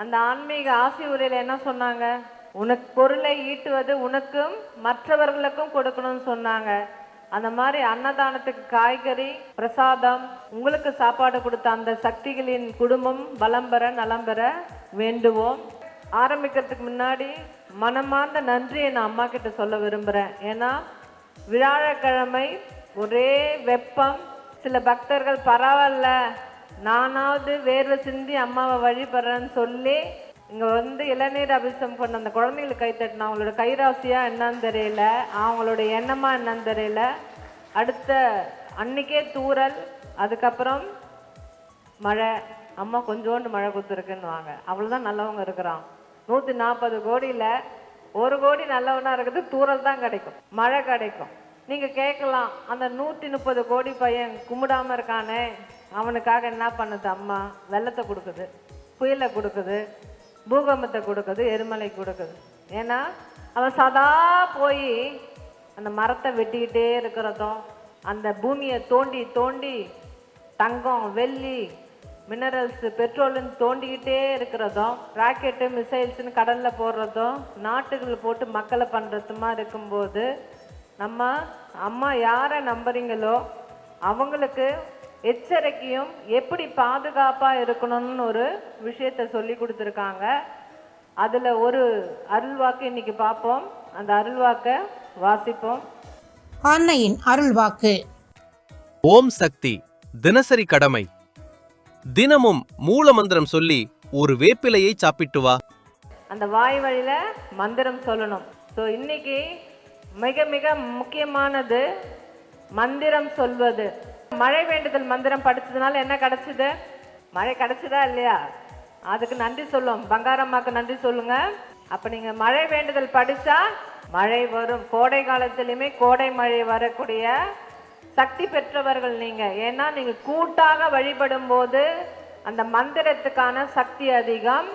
அந்த ஆன்மீக ஆசி உரையில என்ன சொன்னாங்க? உனக்கு பொருளை ஈட்டுவது உனக்கும் மற்றவர்களுக்கும் கொடுக்கணும்னு சொன்னாங்க. அந்த மாதிரி அன்னதானத்துக்கு காய்கறி பிரசாதம் உங்களுக்கு சாப்பாடு கொடுத்த அந்த சக்திகளின் குடும்பம் வளம் பெற நலம் பெற வேண்டுவோம். ஆரம்பிக்கிறதுக்கு முன்னாடி மனமார்ந்த நன்றியை நான் அம்மா கிட்ட சொல்ல விரும்புகிறேன். ஏன்னா வியாழக்கிழமை ஒரே வெப்பம். சில பக்தர்கள் பரவாயில்ல நானாவது வேர்வை சிந்தி அம்மாவை வழிபடுறேன்னு சொல்லி இங்கே வந்து இளநீர் அபிஷேகம் பண்ண அந்த குழந்தைங்களுக்கு கைத்தட்டினா அவங்களோட கைராசியா என்னன்னு தெரியல, அவங்களோட எண்ணமா என்னன்னு தெரியல. அடுத்த அன்னைக்கே தூறல், அதுக்கப்புறம் மழை. அம்மா கொஞ்சோண்டு மழை கொடுத்துருக்குன்னுவாங்க. அவ்வளோதான் நல்லவங்க இருக்கிறான். 140 கோடியில் 1 கோடி நல்லவனா இருக்குது, தூறல் தான் கிடைக்கும், மழை கிடைக்கும். நீங்க கேட்கலாம், அந்த 130 கோடி பையன் கும்பிடாம இருக்கானே அவனுக்காக என்ன பண்ணுது அம்மா? வெள்ளத்தை கொடுக்குது, புயலை கொடுக்குது, பூகம்பத்தை கொடுக்குது, எரிமலை கொடுக்குது. ஏன்னா அவன் சதா போய் அந்த மரத்தை வெட்டிக்கிட்டே இருக்கிறதும், அந்த பூமியை தோண்டி தோண்டி தங்கம் வெள்ளி மினரல்ஸ் பெட்ரோல்னு தோண்டிக்கிட்டே இருக்கிறதும், ராக்கெட்டு மிசைல்ஸ்ன்னு கடலில் போடுறதும், நாட்டுகள் போட்டு மக்களை பண்ணுறதுமா இருக்கும்போது நம்ம அம்மா யாரை நம்புறீங்களோ அவங்களுக்கு எச்சரிக்கையும் எப்படி பாதுகாப்பாக இருக்கணும்னு ஒரு விஷயத்தை சொல்லி கொடுத்துருக்காங்க. அதில் ஒரு அருள்வாக்கு இன்னைக்கு பார்ப்போம். அந்த அருள்வாக்கை வாசிப்போம். அன்னையின் அருள்வாக்கு. ஓம் சக்தி. தினசரி கடமை. தினமும் மூல மந்திரம் சொல்லி ஒரு வேப்பிலையை சாப்பிட்டு வா. அந்த வாய் வழியில மந்திரம் சொல்லணும். ஸோ இன்னைக்கு மிக மிக முக்கியமானது மந்திரம் சொல்வது. மழை வேண்டுதல் மந்திரம் படிச்சதுனால என்ன கிடைச்சது? மழை கிடைச்சதா இல்லையா? அதுக்கு நன்றி சொல்லும். பங்காரம்மாக்கு நன்றி சொல்லுங்க. அப்ப நீங்க மழை வேண்டுதல் படிச்சா மழை வரும். கோடை காலத்திலுமே கோடை மழை வரக்கூடிய சக்தி பெற்றவர்கள் நீங்க. ஏன்னா நீங்க கூட்டாக வழிபடும் போது அந்த மந்திரத்துக்கான சக்தி அதிகம்.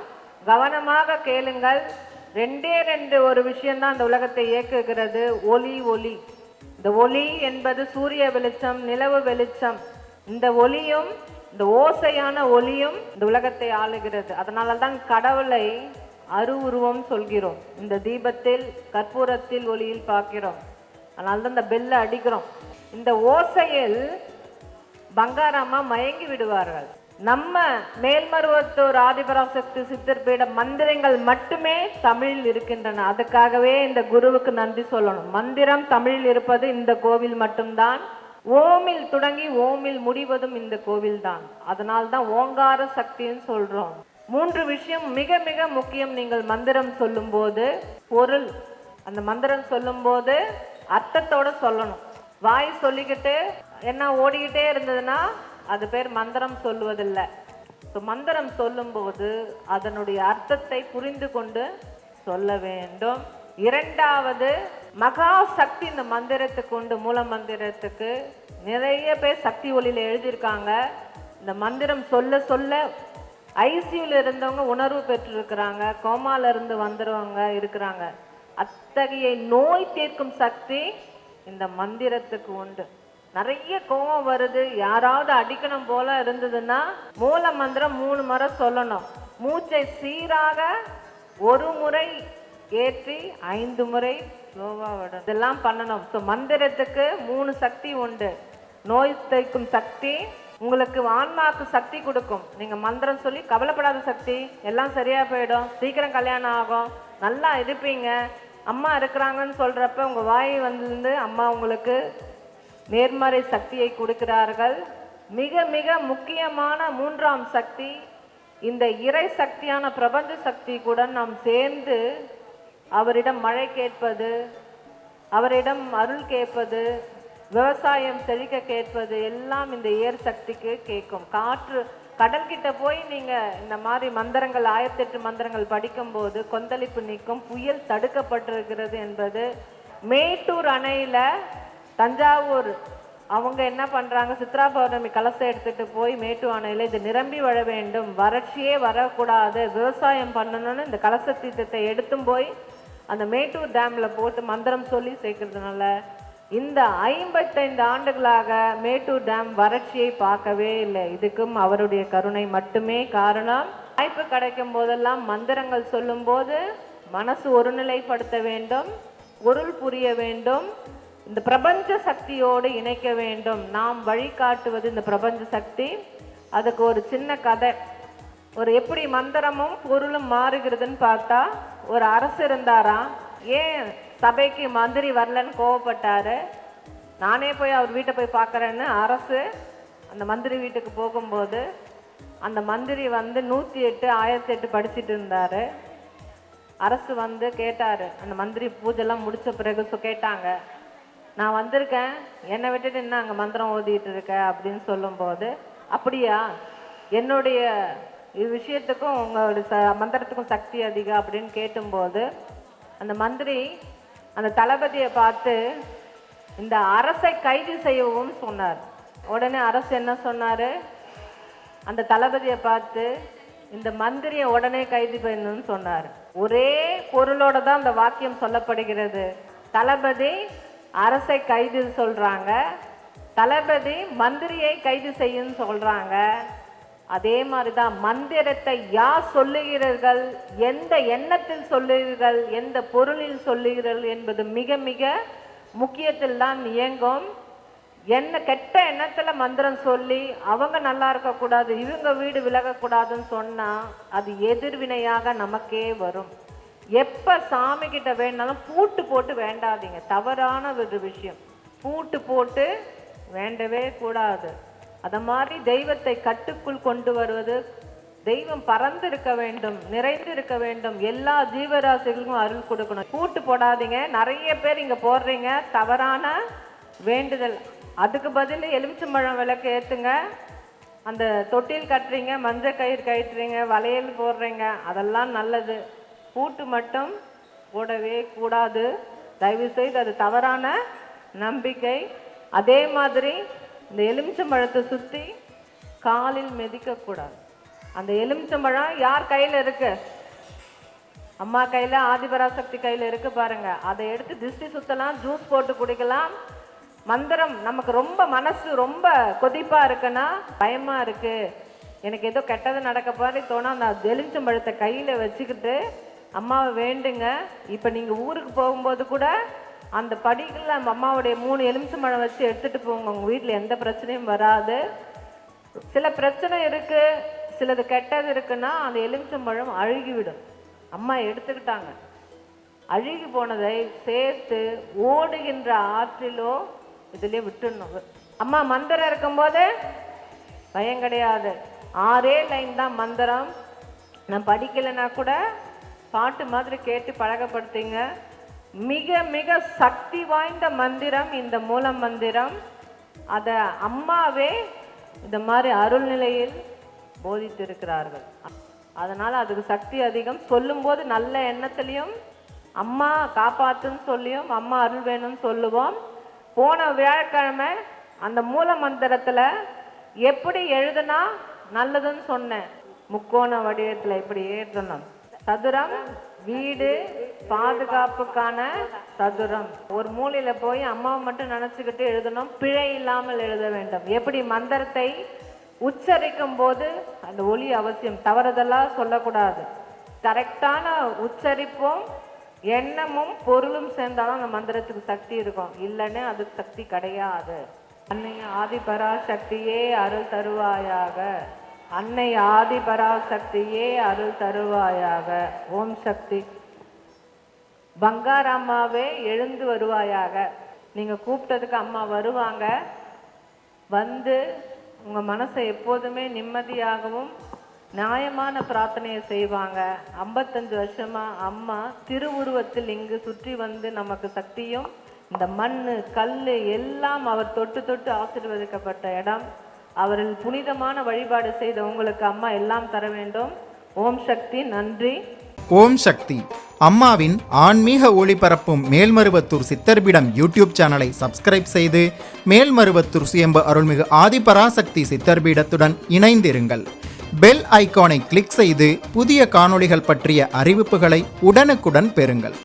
கவனமாக கேளுங்கள். 2 ஒரு விஷயம்தான் அந்த உலகத்தை இயக்குகிறது. ஒளி. ஒளி, இந்த ஒளி என்பது சூரிய வெளிச்சம், நிலவு வெளிச்சம். இந்த ஒளியும் இந்த ஓசையான ஒளியும் இந்த உலகத்தை ஆளுகிறது. அதனால தான் கடவுளை அருவுருவம் சொல்கிறோம். இந்த தீபத்தில் கற்பூரத்தில் ஒளியில் பார்க்கிறோம். அதனால தான் இந்த பெல்ல அடிக்கிறோம். இந்த ஓசையில் பங்காரம்மா மயங்கி விடுவார்கள். நம்ம மேல்மருவத்தூர் ஆதிபராசக்தி சித்தர் பீட மந்திரங்கள் மட்டுமே தமிழில் இருக்கின்றன. அதுக்காகவே இந்த குருவுக்கு நன்றி சொல்லணும். மந்திரம் தமிழில் இருப்பது இந்த கோவில் மட்டும்தான். ஓமில் தொடங்கி ஓமில் முடிவதும் இந்த கோவில் தான். அதனால்தான் ஓங்கார சக்தின்னு சொல்றோம். 3 விஷயம் மிக மிக முக்கியம். நீங்கள் மந்திரம் சொல்லும் போது பொருள், அந்த மந்திரம் சொல்லும் போது அர்த்தத்தோட சொல்லணும். வாய் சொல்லிக்கிட்டு என்ன ஓடிக்கிட்டே இருந்ததுன்னா அது பேர் மந்திரம் சொல்லுவதில்லை. ஸோ மந்திரம் சொல்லும்போது அதனுடைய அர்த்தத்தை புரிந்து கொண்டு சொல்ல வேண்டும். 2வது மகா சக்தி இந்த மந்திரத்துக்கு உண்டு. மூல மந்திரத்துக்கு நிறைய பேர் சக்தி ஒளியில எழுதியிருக்காங்க. இந்த மந்திரம் சொல்ல சொல்ல ஐசியூல இருந்தவங்க உணர்வு பெற்றிருக்கிறாங்க, கோமால இருந்து வந்துடுவங்க இருக்கிறாங்க. அத்தகைய நோய் தீர்க்கும் சக்தி இந்த மந்திரத்துக்கு உண்டு. நிறைய கோபம் வருது, யாராவது அடிக்கணும் போல இருந்ததுன்னா மூல மந்திரம் 3 முறை சொல்லணும். மூச்சை சீராக 1 முறை ஏற்றி 5 முறை ஸ்லோவா விடணும். இதெல்லாம் பண்ணணும். ஸோ மந்திரத்துக்கு 3 சக்தி உண்டு. நோய் தைக்கும் சக்தி, உங்களுக்கு ஆன்மாக்கு சக்தி கொடுக்கும். நீங்க மந்திரம் சொல்லி கவலைப்படாத சக்தி, எல்லாம் சரியா போயிடும், சீக்கிரம் கல்யாணம் ஆகும், நல்லா இருப்பீங்க, அம்மா இருக்கிறாங்கன்னு சொல்றப்ப உங்க வாய் வந்து அம்மா உங்களுக்கு நேர்மறை சக்தியை கொடுக்கிறார்கள். மிக மிக முக்கியமான 3ஆம் சக்தி இந்த இறை சக்தியான பிரபஞ்ச சக்தி கூட நாம் சேர்ந்து அவரிடம் மழை கேட்பது, அவரிடம் அருள் கேட்பது, விவசாயம் செழிக்க கேட்பது எல்லாம் இந்த இயற் சக்திக்கு கேட்கும். காற்று கடல்கிட்ட போய் நீங்க இந்த மாதிரி மந்திரங்கள் 1008 மந்திரங்கள் படிக்கும் போது கொந்தளிப்பு நீக்கும், புயல் தடுக்கப்பட்டிருக்கிறது என்பது. மேட்டூர் அணையில தஞ்சாவூர் அவங்க என்ன பண்றாங்க, சித்ரா பௌர்ணமி கலசம் எடுத்துட்டு போய் மேட்டூர் அணையில இது நிரம்பி வர வேண்டும், வறட்சியே வரக்கூடாது, விவசாயம் பண்ணணும்னு இந்த கலச தீர்த்தத்தை எடுத்தும் போய் அந்த மேட்டூர் டேம்ல போட்டு மந்திரம் சொல்லி சேர்க்கறதுனால இந்த 55 ஆண்டுகளாக மேட்டூர் டேம் வறட்சியை பார்க்கவே இல்லை. இதுக்கும் அவருடைய கருணை மட்டுமே காரணம். வாய்ப்பு கிடைக்கும் போதெல்லாம் மந்திரங்கள் சொல்லும்போது மனசு ஒருநிலைப்படுத்த வேண்டும், பொருள் புரிய வேண்டும், இந்த பிரபஞ்ச சக்தியோடு இணைக்க வேண்டும். நாம் வழிகாட்டுவது இந்த பிரபஞ்ச சக்தி. அதுக்கு ஒரு சின்ன கதை. ஒரு எப்படி மந்திரமும் பொருளும் மாறுகிறதுன்னு பார்த்தா, ஒரு அரசு இருந்தாராம். ஏன் சபைக்கு மந்திரி வரலன்னு கோவப்பட்டாரு. நானே போய் அவர் வீட்டை போய் பார்க்குறேன்னு அரசு அந்த மந்திரி வீட்டுக்கு போகும்போது அந்த மந்திரி 108 1008 படிச்சுட்டு இருந்தார். அரசு கேட்டார். அந்த மந்திரி பூஜைலாம் முடித்த பிறகு கேட்டாங்க, நான் வந்திருக்கேன், என்னை விட்டுட்டு என்ன அங்கே மந்திரம் ஓதிட்டு இருக்க அப்படின்னு சொல்லும்போது, அப்படியா, என்னுடைய விஷயத்துக்கும் உங்களுடைய மந்திரத்துக்கும் சக்தி அதிகம் அப்படின்னு கேட்டும்போது அந்த மந்திரி அந்த தளபதியை பார்த்து இந்த அரசை கைது செய்யவும் சொன்னார். உடனே அரசு என்ன சொன்னார், அந்த தளபதியை பார்த்து இந்த மந்திரியை உடனே கைது பண்ணணும்னு சொன்னார். ஒரே பொருளோட தான் அந்த வாக்கியம் சொல்லப்படுகிறது. தளபதி அரசை கைது சொல்றாங்க, தளபதி மந்திரியை கைது செய்யுன்னு சொல்றாங்க. அதே மாதிரிதான் மந்திரத்தை யார் சொல்லுகிறீர்கள், எந்த எண்ணத்தில் சொல்லுகிறீர்கள், எந்த பொருளில் சொல்லுகிறீர்கள் என்பது மிக மிக முக்கியத்தில் தான் இயங்கும். என்ன கெட்ட எண்ணத்துல மந்திரம் சொல்லி அவங்க நல்லா இருக்கக்கூடாது, இவங்க வீடு விலகக்கூடாதுன்னு சொன்னா அது எதிர்வினையாக நமக்கே வரும். எப்ப சாமி கிட்ட வேணாலும் பூட்டு போட்டு வேண்டாதீங்க. தவறான ஒரு விஷயம். பூட்டு போட்டு வேண்டவே கூடாது. அத மாதிரி தெய்வத்தை கட்டுக்குள் கொண்டு வருவது, தெய்வம் பறந்து இருக்க வேண்டும், நிறைந்து இருக்க வேண்டும், எல்லா ஜீவராசிகளுக்கும் அருள் கொடுக்கணும். பூட்டு போடாதீங்க. நிறைய பேர் இங்க போடுறீங்க தவறான வேண்டுதல். அதுக்கு பதில் எலுமிச்சம்பழம் விளக்கு ஏற்றுங்க, அந்த தொட்டில் கட்டுறீங்க, மஞ்சள் கயிறு கட்டுறீங்க, வளையல் போடுறீங்க, அதெல்லாம் நல்லது. பூட்டு மட்டும் போடவே கூடாது. தயவுசெய்து அது தவறான நம்பிக்கை. அதே மாதிரி இந்த எலுமிச்சம்பழத்தை சுற்றி காலில் மிதிக்கக்கூடாது. அந்த எலுமிச்சம்பழம் யார் கையில் இருக்கு? அம்மா கையில், ஆதிபராசக்தி கையில் இருக்கு பாருங்க. அதை எடுத்து திருஷ்டி சுத்தலாம், ஜூஸ் போட்டு குடிக்கலாம். மந்திரம் நமக்கு ரொம்ப மனசு ரொம்ப கொதிப்பா இருக்குன்னா, பயமா இருக்கு, எனக்கு ஏதோ கெட்டது நடக்க பாரு தோணா, அந்த எலுமிச்சம்பழத்தை கையில வச்சுக்கிட்டு அம்மாவை வேண்டுங்க. இப்ப நீங்க ஊருக்கு போகும்போது கூட அந்த படிக்கல அம்மாவுடைய 3 எலுமிச்சம்பழம் வச்சு எடுத்துட்டு போங்க. உங்க வீட்டுல எந்த பிரச்சனையும் வராது. சில பிரச்சனை இருக்கு, சிலது கெட்டது இருக்குன்னா அந்த எலுமிச்சம்பழம் அழுகிவிடும். அம்மா எடுத்துக்கிட்டாங்க. அழுகி போனதை சேர்த்து ஓடுகின்ற ஆற்றிலோ இதுலயே விட்டுடணும். அம்மா மந்திரம் இருக்கும்போது பயம் கிடையாது. 6 லைன் தான் மந்திரம். நான் படிக்கலைன்னா கூட பாட்டு மாதிரி கேட்டு பழகப்படுத்திங்க. மிக மிக சக்தி வாய்ந்த மந்திரம் இந்த மூல மந்திரம். அத அம்மாவே இந்த மாதிரி அருள்நிலையில் போதித்திருக்கிறார்கள். அதனால அதுக்கு சக்தி அதிகம். சொல்லும் போது நல்ல எண்ணத்திலையும் அம்மா காப்பாத்துன்னு சொல்லியும் அம்மா அருள் வேணும்னு சொல்லுவோம். போன வியாழக்கிழமை அந்த மூல மந்திரத்துல எப்படி எழுதுனா நல்லதுன்னு சொன்னேன். முக்கோண வடிவத்துல இப்படி எழுதணும். சதுரம் வீடு பாதுகாப்புக்கான சதுரம். ஒரு மூலையில போய் அம்மாவை மட்டும் நினைச்சுக்கிட்டு எழுதணும். பிழை இல்லாமல் எழுத வேண்டும். எப்படி மந்திரத்தை உச்சரிக்கும் போது அந்த ஒலி அவசியம், தவறுதெல்லாம் சொல்லக்கூடாது. கரெக்டான உச்சரிப்பும் எண்ணமும் பொருளும் சேர்ந்தாலும் அந்த மந்திரத்துக்கு சக்தி இருக்கும். இல்லைன்னு அதுக்கு சக்தி கிடையாது. அன்னை ஆதிபராசக்தியே அருள் தருவாயாக. அன்னை ஆதிபராசக்தியே அருள் தருவாயாக. ஓம் சக்தி. பங்காரம்மாவே எழுந்து வருவாயாக. நீங்க கூப்பிட்டதுக்கு அம்மா வருவாங்க. வந்து உங்க மனசை எப்போதுமே நிம்மதியாகவும் நியாயமான பிரார்த்தனையை செய்வாங்க. 55 வருஷமா அம்மா திருவுருவத்தில் இங்கு சுற்றி வந்து நமக்கு சக்தியும், இந்த மண்ணு கல் எல்லாம் அவர் தொட்டு தொட்டு ஆசீர்வதிக்கப்பட்ட இடம். அவரில் புனிதமான வழிபாடு செய்த உங்களுக்கு அம்மா எல்லாம் தர வேண்டும். ஓம் சக்தி. நன்றி. ஓம் சக்தி. அம்மாவின் ஆன்மீக ஒளிபரப்பும் மேல்மருவத்தூர் சித்தர்பீடம் யூடியூப் சேனலை சப்ஸ்கிரைப் செய்து மேல்மருவத்தூர் சுயம்பு அருள்மிகு ஆதிபராசக்தி சித்தர்பீடத்துடன் இணைந்திருங்கள். பெல் ஐகானை கிளிக் செய்து புதிய காணொளிகள் பற்றிய அறிவிப்புகளை உடனுக்குடன் பெறுங்கள்.